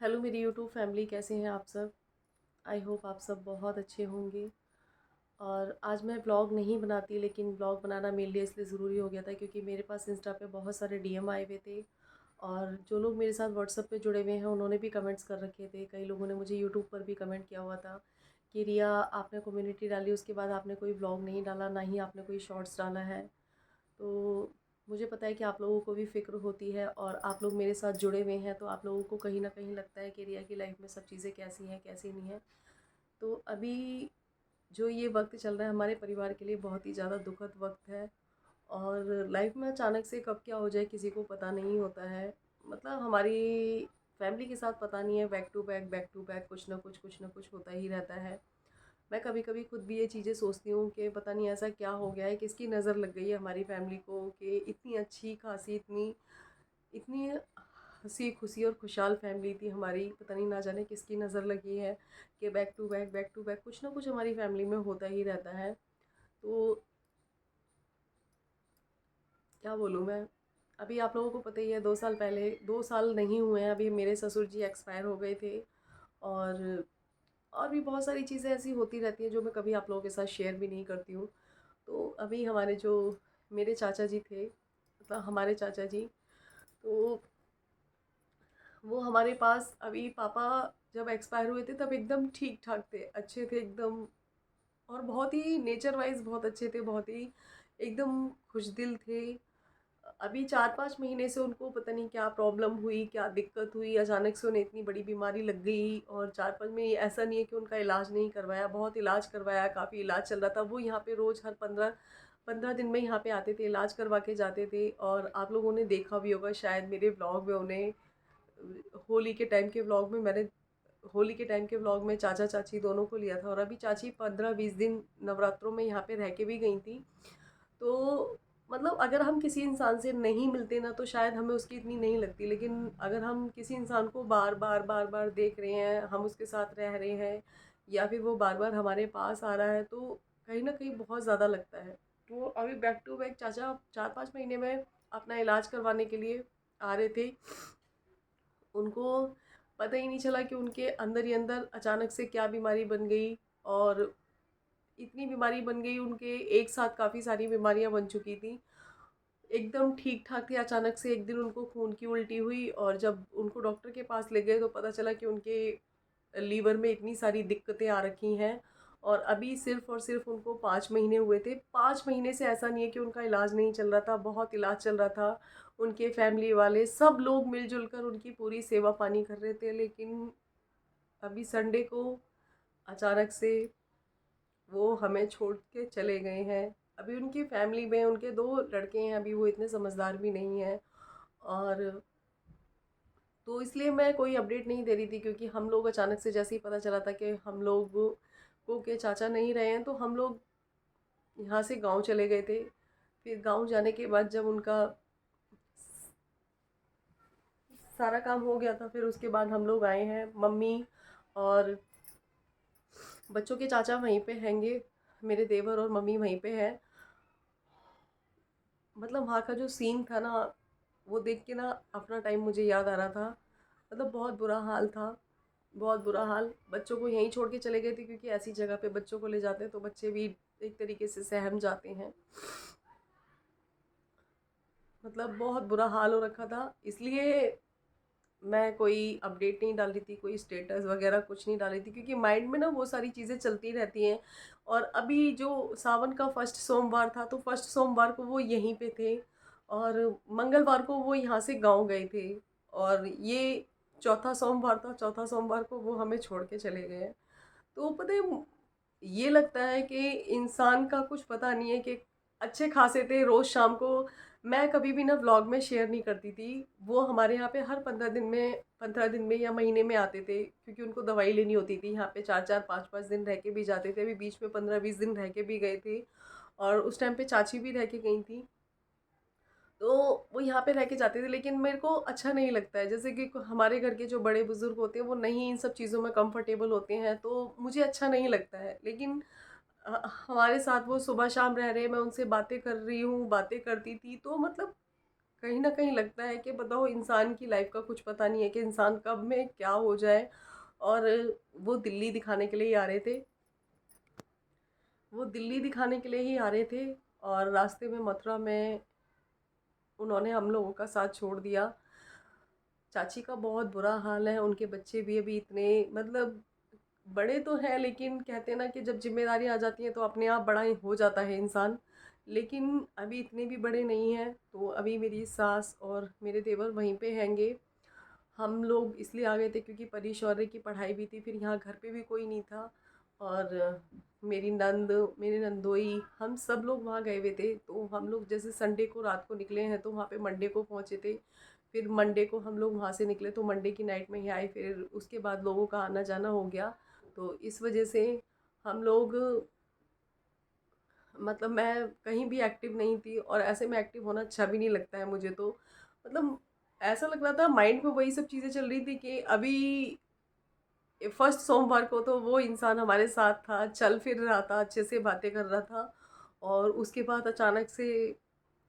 Hello मेरी YouTube family, कैसे हैं आप सब। आई होप आप सब बहुत अच्छे होंगे। और आज मैं ब्लॉग नहीं बनाती, लेकिन ब्लॉग बनाना मेरे लिए इसलिए ज़रूरी हो गया था क्योंकि मेरे पास इंस्टा पे बहुत सारे डीएम आए हुए थे। और जो लोग मेरे साथ व्हाट्सएप पे जुड़े हुए हैं उन्होंने भी कमेंट्स कर रखे थे। कई लोगों ने मुझे यूट्यूब पर भी कमेंट किया हुआ था कि रिया, आपने कम्युनिटी डाली, उसके बाद आपने कोई ब्लॉग नहीं डाला, ना ही आपने कोई शॉर्ट्स डाला है। तो मुझे पता है कि आप लोगों को भी फ़िक्र होती है और आप लोग मेरे साथ जुड़े हुए हैं, तो आप लोगों को कहीं ना कहीं लगता है कि रिया की लाइफ में सब चीज़ें कैसी हैं कैसी नहीं हैं। तो अभी जो ये वक्त चल रहा है हमारे परिवार के लिए बहुत ही ज़्यादा दुखद वक्त है। और लाइफ में अचानक से कब क्या हो जाए किसी को पता नहीं होता है। मतलब हमारी फैमिली के साथ पता नहीं है, बैक टू बैक कुछ ना कुछ होता ही रहता है। मैं कभी कभी खुद भी ये चीज़ें सोचती हूँ कि पता नहीं ऐसा क्या हो गया है, किसकी नज़र लग गई है हमारी फैमिली को कि इतनी अच्छी खासी इतनी इतनी हंसी खुशी और खुशहाल फैमिली थी हमारी, पता नहीं ना जाने किसकी नज़र लगी है कि बैक टू बैक कुछ ना कुछ हमारी फैमिली में होता ही रहता है। तो क्या बोलूँ मैं। अभी आप लोगों को पता ही है, 2 साल पहले, 2 साल नहीं हुए हैं अभी, मेरे ससुर जी एक्सपायर हो गए थे। और और भी बहुत सारी चीज़ें ऐसी होती रहती हैं जो मैं कभी आप लोगों के साथ शेयर भी नहीं करती हूँ। तो अभी हमारे जो मेरे चाचा जी थे, मतलब हमारे चाचा जी, तो वो हमारे पास, अभी पापा जब एक्सपायर हुए थे तब एकदम ठीक ठाक थे, अच्छे थे एकदम। और बहुत ही नेचर वाइज बहुत अच्छे थे, बहुत ही एकदम खुशदिल थे। अभी 4-5 महीने से उनको पता नहीं क्या प्रॉब्लम हुई, क्या दिक्कत हुई, अचानक से उन्हें इतनी बड़ी बीमारी लग गई। और 4-5 में ऐसा नहीं है कि उनका इलाज नहीं करवाया, बहुत इलाज करवाया, काफ़ी इलाज चल रहा था। वो यहाँ पे रोज़ हर 15-15 दिन में यहाँ पे आते थे, इलाज करवा के जाते थे। और आप लोगों ने देखा भी होगा शायद मेरे ब्लॉग में उन्हें, होली के टाइम के व्लॉग में मैंने, होली के टाइम के व्लॉग में चाचा चाची दोनों को लिया था। और अभी चाची 15-20 दिन नवरात्रों में यहाँ पे रह के भी गई थी। तो मतलब अगर हम किसी इंसान से नहीं मिलते ना तो शायद हमें उसकी इतनी नहीं लगती, लेकिन अगर हम किसी इंसान को बार बार देख रहे हैं, हम उसके साथ रह रहे हैं, या फिर वो बार बार हमारे पास आ रहा है, तो कहीं ना कहीं बहुत ज़्यादा लगता है। तो अभी बैक टू बैक चाचा 4-5 महीने में अपना इलाज करवाने के लिए आ रहे थे। उनको पता ही नहीं चला कि उनके अंदर ही अंदर अचानक से क्या बीमारी बन गई। और इतनी बीमारी बन गई, उनके एक साथ काफ़ी सारी बीमारियां बन चुकी थी। एकदम ठीक ठाक थे, अचानक से एक दिन उनको खून की उल्टी हुई। और जब उनको डॉक्टर के पास ले गए तो पता चला कि उनके लीवर में इतनी सारी दिक्कतें आ रखी हैं। और अभी सिर्फ और सिर्फ उनको 5 महीने हुए थे। 5 महीने से ऐसा नहीं है कि उनका इलाज नहीं चल रहा था, बहुत इलाज चल रहा था। उनके फैमिली वाले सब लोग मिलजुल कर उनकी पूरी सेवा पानी कर रहे थे। लेकिन अभी संडे को अचानक से वो हमें छोड़ के चले गए हैं। अभी उनकी फैमिली में उनके 2 लड़के हैं, अभी वो इतने समझदार भी नहीं हैं। और तो इसलिए मैं कोई अपडेट नहीं दे रही थी, क्योंकि हम लोग अचानक से जैसे ही पता चला था कि हम लोग को के चाचा नहीं रहे हैं, तो हम लोग यहाँ से गांव चले गए थे। फिर गांव जाने के बाद जब उनका सारा काम हो गया था, फिर उसके बाद हम लोग आए हैं। मम्मी और बच्चों के चाचा वहीं पे हैंगे, मेरे देवर और मम्मी वहीं पे हैं। मतलब वहाँ का जो सीन था ना, वो देख के ना अपना टाइम मुझे याद आ रहा था। मतलब बहुत बुरा हाल था, बहुत बुरा हाल। बच्चों को यहीं छोड़ के चले गए थे, क्योंकि ऐसी जगह पे बच्चों को ले जाते हैं तो बच्चे भी एक तरीके से सहम जाते हैं। मतलब बहुत बुरा हाल हो रखा था, इसलिए मैं कोई अपडेट नहीं डाल रही थी, कोई स्टेटस वगैरह कुछ नहीं डाल रही थी, क्योंकि माइंड में ना वो सारी चीज़ें चलती रहती हैं। और अभी जो सावन का फर्स्ट सोमवार था, तो फर्स्ट सोमवार को वो यहीं पे थे। और मंगलवार को वो यहाँ से गांव गए थे। और ये चौथा सोमवार था, चौथा सोमवार को वो हमें छोड़ के चले गए। तो पता है, ये लगता है कि इंसान का कुछ पता नहीं है। कि अच्छे खासे थे, रोज़ शाम को मैं कभी भी ना व्लॉग में शेयर नहीं करती थी। वो हमारे यहाँ पे हर 15 दिन में या महीने में आते थे, क्योंकि उनको दवाई लेनी होती थी। यहाँ पे 4-4 5-5 दिन रह के भी जाते थे, अभी बीच में 15-20 दिन रह के भी गए थे। और उस टाइम पे चाची भी रह के गई थी। तो वो यहाँ पे रह के जाते थे, लेकिन मेरे को अच्छा नहीं लगता है। जैसे कि हमारे घर के जो बड़े बुजुर्ग होते हैं वो नहीं इन सब चीज़ों में कंफर्टेबल होते हैं, तो मुझे अच्छा नहीं लगता है। लेकिन हमारे साथ वो सुबह शाम रह रहे हैं, मैं उनसे बातें कर रही हूँ, बातें करती थी, तो मतलब कहीं न कहीं लगता है कि बताओ इंसान की लाइफ़ का कुछ पता नहीं है कि इंसान कब में क्या हो जाए। और वो दिल्ली दिखाने के लिए ही आ रहे थे। वो दिल्ली दिखाने के लिए ही आ रहे थे और रास्ते में मथुरा में उन्होंने हम लोगों का साथ छोड़ दिया। चाची का बहुत बुरा हाल है, उनके बच्चे भी अभी इतने मतलब बड़े तो हैं, लेकिन कहते हैं ना कि जब ज़िम्मेदारी आ जाती है तो अपने आप बड़ा ही हो जाता है इंसान। लेकिन अभी इतने भी बड़े नहीं हैं, तो अभी मेरी सास और मेरे देवर वहीं पे हैंगे। हम लोग इसलिए आ गए थे क्योंकि परी शौर्य की पढ़ाई भी थी, फिर यहाँ घर पे भी कोई नहीं था। और मेरी नंद, मेरे नंदोई, हम सब लोग वहाँ गए हुए थे। तो हम लोग जैसे संडे को रात को निकले हैं तो वहाँ पे मंडे को पहुँचे थे। फिर मंडे को हम लोग वहाँ से निकले तो मंडे की नाइट में ही आए, फिर उसके बाद लोगों का आना जाना हो गया। तो इस वजह से हम लोग मतलब मैं कहीं भी एक्टिव नहीं थी, और ऐसे में एक्टिव होना अच्छा भी नहीं लगता है मुझे। तो मतलब ऐसा लग रहा था माइंड में वही सब चीज़ें चल रही थी कि अभी फर्स्ट सोमवार को तो वो इंसान हमारे साथ था, चल फिर रहा था, अच्छे से बातें कर रहा था, और उसके बाद अचानक से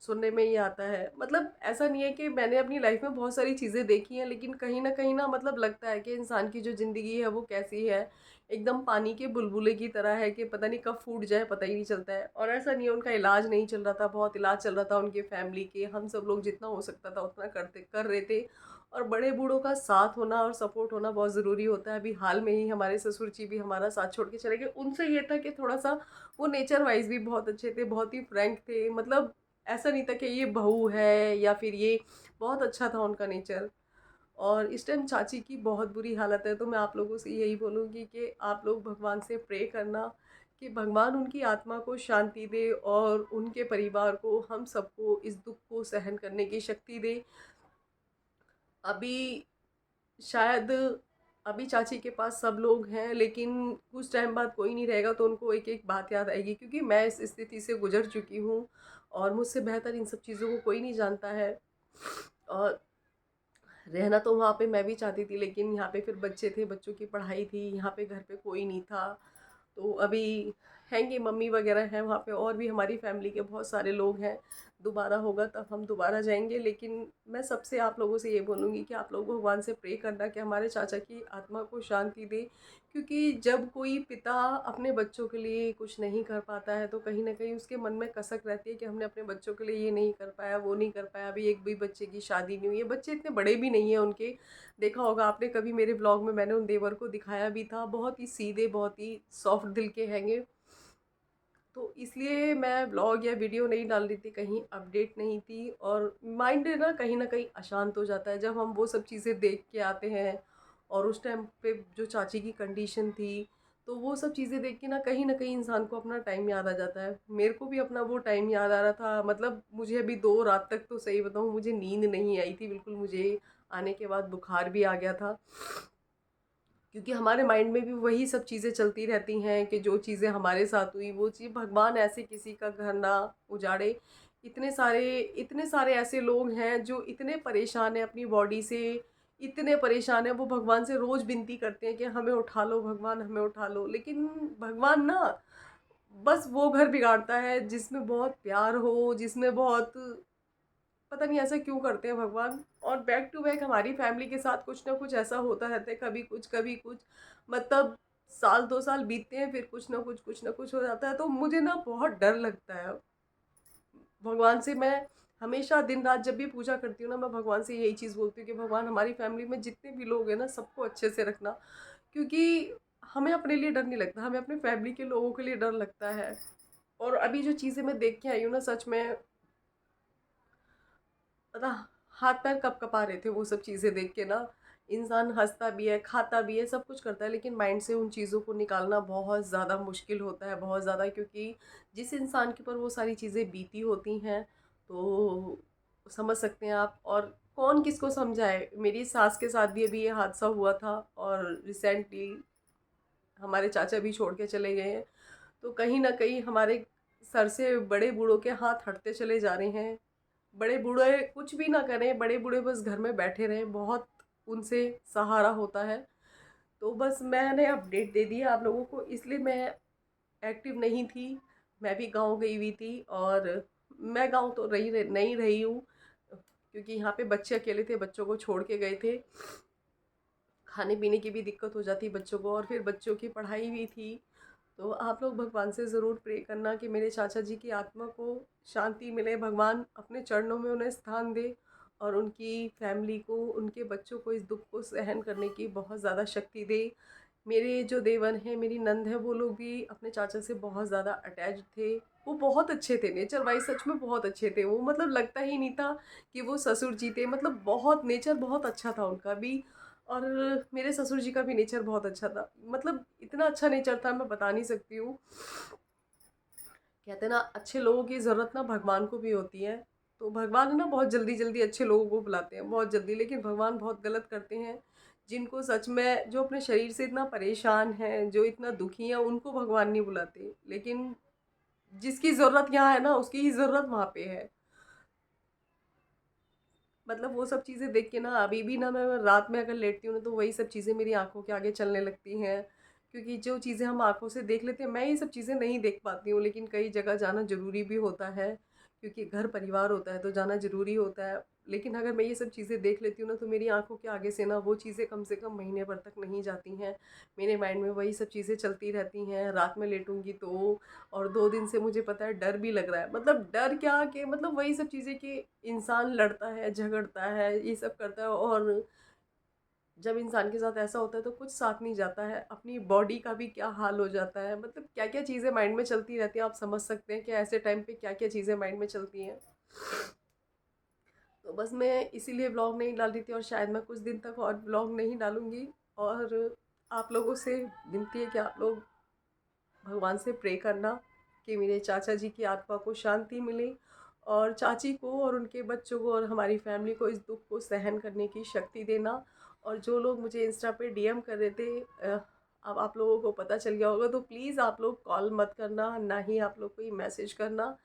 सुनने में ये आता है। मतलब ऐसा नहीं है कि मैंने अपनी लाइफ में बहुत सारी चीज़ें देखी हैं, लेकिन कहीं ना मतलब लगता है कि इंसान की जो ज़िंदगी है वो कैसी है, एकदम पानी के बुलबुले की तरह है कि पता नहीं कब फूट जाए पता ही नहीं चलता है। और ऐसा नहीं है, उनका इलाज नहीं चल रहा था, बहुत इलाज चल रहा था उनके फैमिली के, हम सब लोग जितना हो सकता था उतना कर रहे थे। और बड़े बूढ़ों का साथ होना और सपोर्ट होना बहुत ज़रूरी होता है। अभी हाल में ही हमारे ससुर जी भी हमारा साथ छोड़ के चले गए। उनसे ये था कि थोड़ा सा वो नेचर वाइज भी बहुत अच्छे थे, बहुत ही फ्रैंक थे। मतलब ऐसा नहीं था कि ये बहू है या फिर ये, बहुत अच्छा था उनका नेचर। और इस टाइम चाची की बहुत बुरी हालत है, तो मैं आप लोगों से यही बोलूँगी कि आप लोग भगवान से प्रे करना कि भगवान उनकी आत्मा को शांति दे और उनके परिवार को, हम सबको इस दुख को सहन करने की शक्ति दे। अभी शायद अभी चाची के पास सब लोग हैं, लेकिन कुछ टाइम बाद कोई नहीं रहेगा तो उनको एक एक बात याद आएगी, क्योंकि मैं इस स्थिति से गुजर चुकी हूँ और मुझसे बेहतर इन सब चीज़ों को कोई नहीं जानता है। और रहना तो वहाँ पे मैं भी चाहती थी, लेकिन यहाँ पे फिर बच्चे थे, बच्चों की पढ़ाई थी, यहाँ पे घर पे कोई नहीं था। तो अभी हैंगे मम्मी वगैरह हैं वहाँ पे, और भी हमारी फैमिली के बहुत सारे लोग हैं। दोबारा होगा तब हम दोबारा जाएंगे, लेकिन मैं सबसे आप लोगों से ये बोलूँगी कि आप लोग भगवान से प्रे करना कि हमारे चाचा की आत्मा को शांति दे। क्योंकि जब कोई पिता अपने बच्चों के लिए कुछ नहीं कर पाता है तो कहीं ना कहीं उसके मन में कसक रहती है कि हमने अपने बच्चों के लिए ये नहीं कर पाया, वो नहीं कर पाया। अभी एक भी बच्चे की शादी नहीं हुई है, बच्चे इतने बड़े भी नहीं हैं उनके। देखा होगा आपने कभी मेरे ब्लॉग में, मैंने उन देवर को दिखाया भी था, बहुत ही सीधे, बहुत ही सॉफ्ट दिल के हैंगे। तो इसलिए मैं ब्लॉग या वीडियो नहीं डाल रही थी, कहीं अपडेट नहीं थी। और माइंड ना कहीं अशांत हो जाता है जब हम वो सब चीज़ें देख के आते हैं। और उस टाइम पे जो चाची की कंडीशन थी, तो वो सब चीज़ें देख के ना कहीं इंसान को अपना टाइम याद आ जाता है। मेरे को भी अपना वो टाइम याद आ रहा था। मतलब मुझे अभी 2 रात तक तो सही बताऊँ मुझे नींद नहीं आई थी बिल्कुल। मुझे आने के बाद बुखार भी आ गया था, क्योंकि हमारे माइंड में भी वही सब चीज़ें चलती रहती हैं कि जो चीज़ें हमारे साथ हुई वो चीज़, भगवान ऐसे किसी का घर ना उजाड़े। इतने सारे ऐसे लोग हैं जो इतने परेशान हैं अपनी बॉडी से, इतने परेशान हैं, वो भगवान से रोज़ विनती करते हैं कि हमें उठा लो भगवान, हमें उठा लो। लेकिन भगवान ना बस वो घर बिगाड़ता है जिसमें बहुत प्यार हो, जिसमें बहुत, पता नहीं ऐसा क्यों करते हैं भगवान। और बैक टू बैक हमारी फैमिली के साथ कुछ ना कुछ ऐसा होता रहता है, कभी कुछ। मतलब साल 2 साल बीतते हैं, फिर कुछ ना कुछ हो जाता है। तो मुझे ना बहुत डर लगता है भगवान से। मैं हमेशा दिन रात जब भी पूजा करती हूँ ना, मैं भगवान से यही चीज़ बोलती हूँ कि भगवान हमारी फैमिली में जितने भी लोग हैं ना सबको अच्छे से रखना। क्योंकि हमें अपने लिए डर नहीं लगता, हमें अपने फैमिली के लोगों के लिए डर लगता है। और अभी जो चीज़ें मैं देख के आई हूँ ना, सच में पता, हाथ पैर कब कपा रहे थे वो सब चीज़ें देख के ना। इंसान हंसता भी है, खाता भी है, सब कुछ करता है, लेकिन माइंड से उन चीज़ों को निकालना बहुत ज़्यादा मुश्किल होता है, बहुत ज़्यादा। क्योंकि जिस इंसान के ऊपर वो सारी चीज़ें बीती होती हैं, तो समझ सकते हैं आप। और कौन किसको समझाए। मेरी सास के साथ भी अभी ये हादसा हुआ था, और रिसेंटली हमारे चाचा भी छोड़ के चले गए हैं। तो कहीं ना कहीं हमारे सर से बड़े बूढ़ों के हाथ हटते चले जा रहे हैं। बड़े बूढ़े कुछ भी ना करें, बड़े बूढ़े बस घर में बैठे रहें, बहुत उनसे सहारा होता है। तो बस मैंने अपडेट दे दी आप लोगों को, इसलिए मैं एक्टिव नहीं थी। मैं भी गांव गई हुई थी, और मैं गांव तो नहीं रही हूँ। क्योंकि यहाँ पे बच्चे अकेले थे, बच्चों को छोड़ के गए थे। खाने पीने की भी दिक्कत हो जाती बच्चों को, और फिर बच्चों की पढ़ाई भी थी। तो आप लोग भगवान से ज़रूर प्रे करना कि मेरे चाचा जी की आत्मा को शांति मिले, भगवान अपने चरणों में उन्हें स्थान दे, और उनकी फैमिली को, उनके बच्चों को इस दुख को सहन करने की बहुत ज़्यादा शक्ति दे। मेरे जो देवर हैं, मेरी नंद है, वो लोग भी अपने चाचा से बहुत ज़्यादा अटैच्ड थे। वो बहुत अच्छे थे, नेचर वाइज सच में बहुत अच्छे थे। वो मतलब लगता ही नहीं था कि वो ससुर जी थे, मतलब बहुत नेचर बहुत अच्छा था उनका भी। और मेरे ससुर जी का भी नेचर बहुत अच्छा था, मतलब इतना अच्छा नेचर था मैं बता नहीं सकती हूँ। कहते हैं ना, अच्छे लोगों की ज़रूरत ना भगवान को भी होती है। तो भगवान ना बहुत जल्दी जल्दी अच्छे लोगों को बुलाते हैं, बहुत जल्दी, लेकिन भगवान बहुत गलत करते हैं। जिनको सच में, जो अपने शरीर से इतना परेशान हैं, जो इतना दुखी हैं, उनको भगवान नहीं बुलाते। लेकिन जिसकी ज़रूरत यहाँ है ना, उसकी ही ज़रूरत वहाँ पे है। मतलब वो सब चीज़ें देख के ना, अभी भी ना मैं रात में अगर लेटती हूँ ना, तो वही सब चीज़ें मेरी आंखों के आगे चलने लगती हैं। क्योंकि जो चीज़ें हम आंखों से देख लेते हैं, मैं ये सब चीज़ें नहीं देख पाती हूँ, लेकिन कई जगह जाना ज़रूरी भी होता है, क्योंकि घर परिवार होता है तो जाना ज़रूरी होता है। लेकिन अगर मैं ये सब चीज़ें देख लेती हूँ ना, तो मेरी आंखों के आगे से ना वो चीज़ें कम से कम महीने भर तक नहीं जाती हैं। मेरे माइंड में वही सब चीज़ें चलती रहती हैं, रात में लेटूंगी तो। और 2 दिन से मुझे पता है डर भी लग रहा है, मतलब डर क्या, कि मतलब वही सब चीज़ें कि इंसान लड़ता है, झगड़ता है, ये सब करता है, और जब इंसान के साथ ऐसा होता है तो कुछ साथ नहीं जाता है। अपनी बॉडी का भी क्या हाल हो जाता है, मतलब क्या क्या चीज़ें माइंड में चलती रहती हैं। आप समझ सकते हैं कि ऐसे टाइम पे क्या क्या चीज़ें माइंड में चलती हैं। तो बस मैं इसीलिए ब्लॉग नहीं डाल रही थी, और शायद मैं कुछ दिन तक और ब्लॉग नहीं डालूंगी। और आप लोगों से विनती है कि आप लोग भगवान से प्रे करना कि मेरे चाचा जी की आत्मा को शांति मिले, और चाची को और उनके बच्चों को और हमारी फैमिली को इस दुख को सहन करने की शक्ति देना। और जो लोग मुझे इंस्टा पे डीएम कर रहे थे, अब आप लोगों को पता चल गया होगा, तो प्लीज़ आप लोग कॉल मत करना, ना ही आप लोग कोई मैसेज करना।